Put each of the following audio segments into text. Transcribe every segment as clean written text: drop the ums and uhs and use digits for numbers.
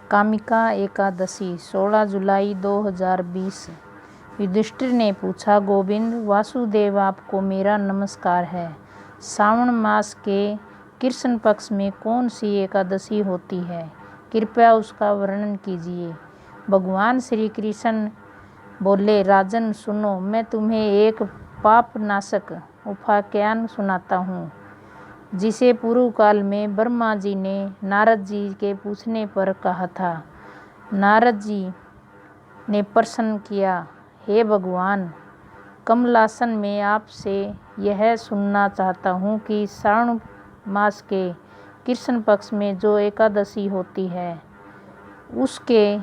कामिका एकादशी 16 जुलाई 2020। युधिष्ठिर ने पूछा, गोविंद वासुदेव, आपको मेरा नमस्कार है। श्रावण मास के कृष्ण पक्ष में कौन सी एकादशी होती है? कृपया उसका वर्णन कीजिए। भगवान श्री कृष्ण बोले, राजन सुनो, मैं तुम्हें एक पाप नाशक उपाख्यान सुनाता हूँ, जिसे पूर्व काल में ब्रह्मा जी ने नारद जी के पूछने पर कहा था। नारद जी ने प्रश्न किया, हे भगवान, कमलासन में आपसे यह सुनना चाहता हूँ कि श्रावण मास के कृष्ण पक्ष में जो एकादशी होती है उसके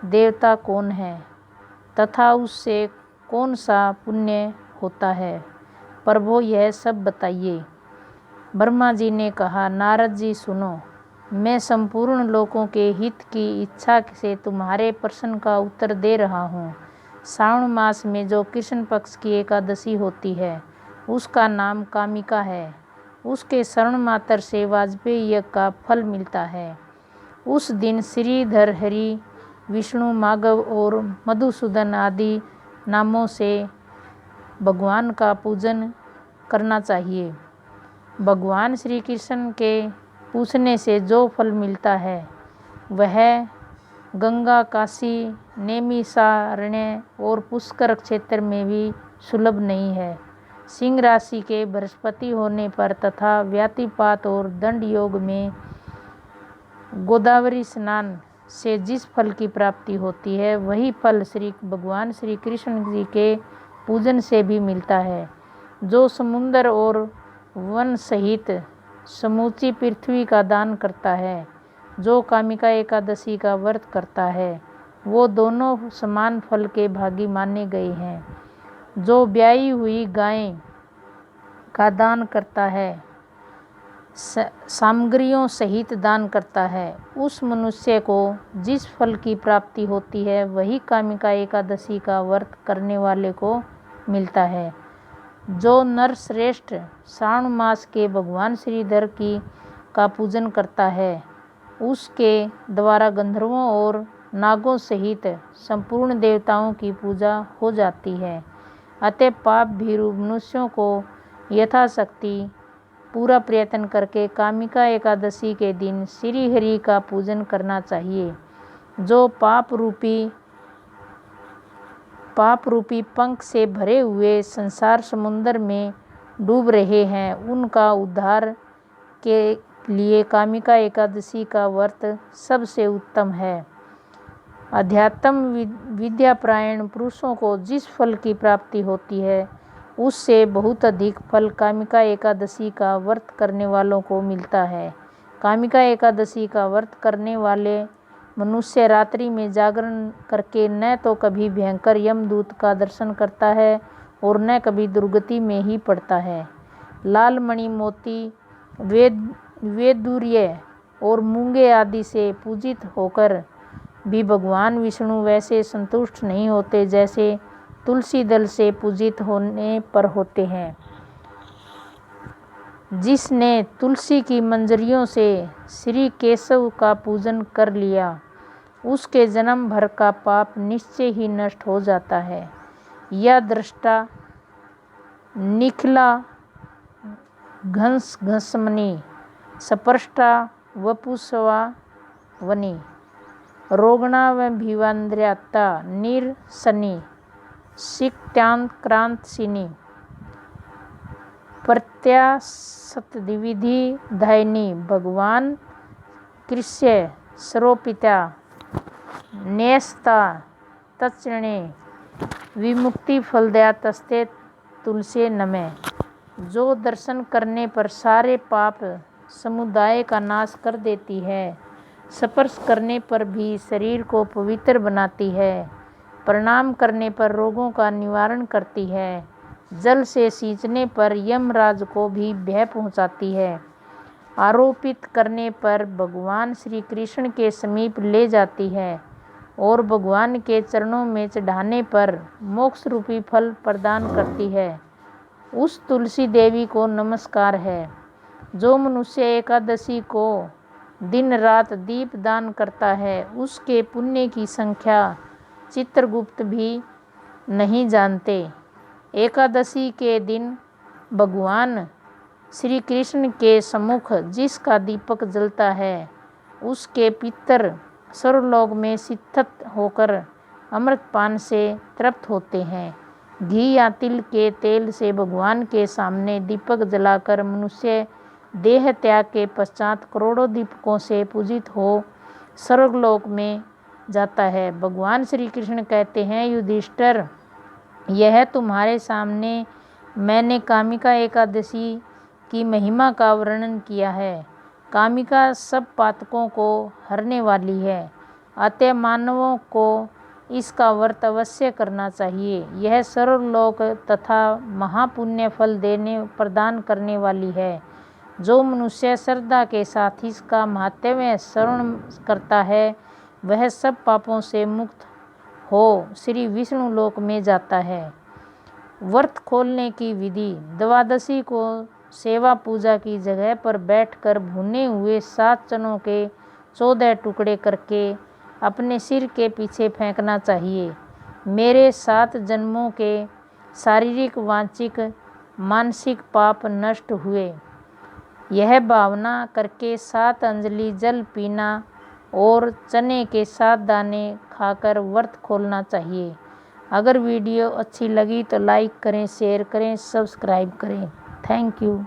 देवता कौन है तथा उससे कौन सा पुण्य होता है? प्रभु, यह सब बताइए। ब्रह्मा जी ने कहा, नारद जी सुनो, मैं संपूर्ण लोगों के हित की इच्छा से तुम्हारे प्रश्न का उत्तर दे रहा हूँ। श्रावण मास में जो कृष्ण पक्ष की एकादशी होती है उसका नाम कामिका है। उसके शरण मात्र से वाजपेयी यज्ञ का फल मिलता है। उस दिन श्रीधर, हरि, विष्णु, माधव और मधुसूदन आदि नामों से भगवान का पूजन करना चाहिए। भगवान श्री कृष्ण के पूछने से जो फल मिलता है वह गंगा, काशी, नैमिषारण्य और पुष्कर क्षेत्र में भी सुलभ नहीं है। सिंह राशि के बृहस्पति होने पर तथा व्यातिपात और दंड योग में गोदावरी स्नान से जिस फल की प्राप्ति होती है वही फल भगवान श्री कृष्ण जी के पूजन से भी मिलता है। जो समुद्र और वन सहित समूची पृथ्वी का दान करता है, जो कामिका एकादशी का व्रत करता है, वो दोनों समान फल के भागी माने गए हैं। जो ब्याई हुई गाय का दान करता है, सामग्रियों सहित दान करता है, उस मनुष्य को जिस फल की प्राप्ति होती है वही कामिका एकादशी का व्रत करने वाले को मिलता है। जो नर श्रेष्ठ श्रावण मास के भगवान श्रीधर का पूजन करता है उसके द्वारा गंधर्वों और नागों सहित संपूर्ण देवताओं की पूजा हो जाती है। अतः पाप भीरु मनुष्यों को यथाशक्ति पूरा प्रयत्न करके कामिका एकादशी के दिन श्री हरि का पूजन करना चाहिए। जो पाप रूपी पंख से भरे हुए संसार समुद्र में डूब रहे हैं, उनका उद्धार के लिए कामिका एकादशी का व्रत सबसे उत्तम है। अध्यात्म विद्यापरायण पुरुषों को जिस फल की प्राप्ति होती है उससे बहुत अधिक फल कामिका एकादशी का व्रत करने वालों को मिलता है। कामिका एकादशी का व्रत करने वाले मनुष्य रात्रि में जागरण करके न तो कभी भयंकर यमदूत का दर्शन करता है और न कभी दुर्गति में ही पड़ता है। लाल मणि, मोती, वैदूर्य और मूंगे आदि से पूजित होकर भी भगवान विष्णु वैसे संतुष्ट नहीं होते जैसे तुलसी दल से पूजित होने पर होते हैं। जिसने तुलसी की मंजरियों से श्री केशव का पूजन कर लिया उसके जन्म भर का पाप निश्चय ही नष्ट हो जाता है। यह दृष्टा निखिला घंसमणि स्पष्टा वपुषवा वनी रोगणा व भिवान्द्र्यात्ता निरसनी सिक्त्यांक्रांतसिनी प्रत्यासतविधि धायिनी भगवान कृष्य सरोपिता न्यस्ता तत्क्षणे विमुक्ति फलदया तस्ते तुलसे नमः। जो दर्शन करने पर सारे पाप समुदाय का नाश कर देती है, स्पर्श करने पर भी शरीर को पवित्र बनाती है, प्रणाम करने पर रोगों का निवारण करती है, जल से सींचने पर यमराज को भी भय पहुंचाती है, आरोपित करने पर भगवान श्री कृष्ण के समीप ले जाती है और भगवान के चरणों में चढ़ाने पर मोक्ष रूपी फल प्रदान करती है, उस तुलसी देवी को नमस्कार है। जो मनुष्य एकादशी को दिन रात दीप दान करता है, उसके पुण्य की संख्या चित्रगुप्त भी नहीं जानते। एकादशी के दिन भगवान श्री कृष्ण के सम्मुख जिसका दीपक जलता है, उसके पितर स्वर्गलोक में स्थित होकर अमृतपान से तृप्त होते हैं। घी या तिल के तेल से भगवान के सामने दीपक जलाकर मनुष्य देह त्याग के पश्चात करोड़ों दीपकों से पूजित हो स्वर्गलोक में जाता है। भगवान श्री कृष्ण कहते हैं, युधिष्ठिर, यह तुम्हारे सामने मैंने कामिका एकादशी की महिमा का वर्णन किया है। कामिका सब पातकों को हरने वाली है, अतः मानवों को इसका व्रत अवश्य करना चाहिए। यह सर्वलोक तथा महापुण्य फल प्रदान करने वाली है। जो मनुष्य श्रद्धा के साथ इसका महात्म्य श्रवण करता है, वह सब पापों से मुक्त हो श्री विष्णु लोक में जाता है। व्रत खोलने की विधि: द्वादशी को सेवा पूजा की जगह पर बैठकर भुने हुए 7 चनों के 14 टुकड़े करके अपने सिर के पीछे फेंकना चाहिए। मेरे 7 जन्मों के शारीरिक, वांछिक, मानसिक पाप नष्ट हुए, यह भावना करके 7 अंजलि जल पीना और चने के 7 दाने खाकर व्रत खोलना चाहिए। अगर वीडियो अच्छी लगी तो लाइक करें, शेयर करें, सब्सक्राइब करें। Thank you.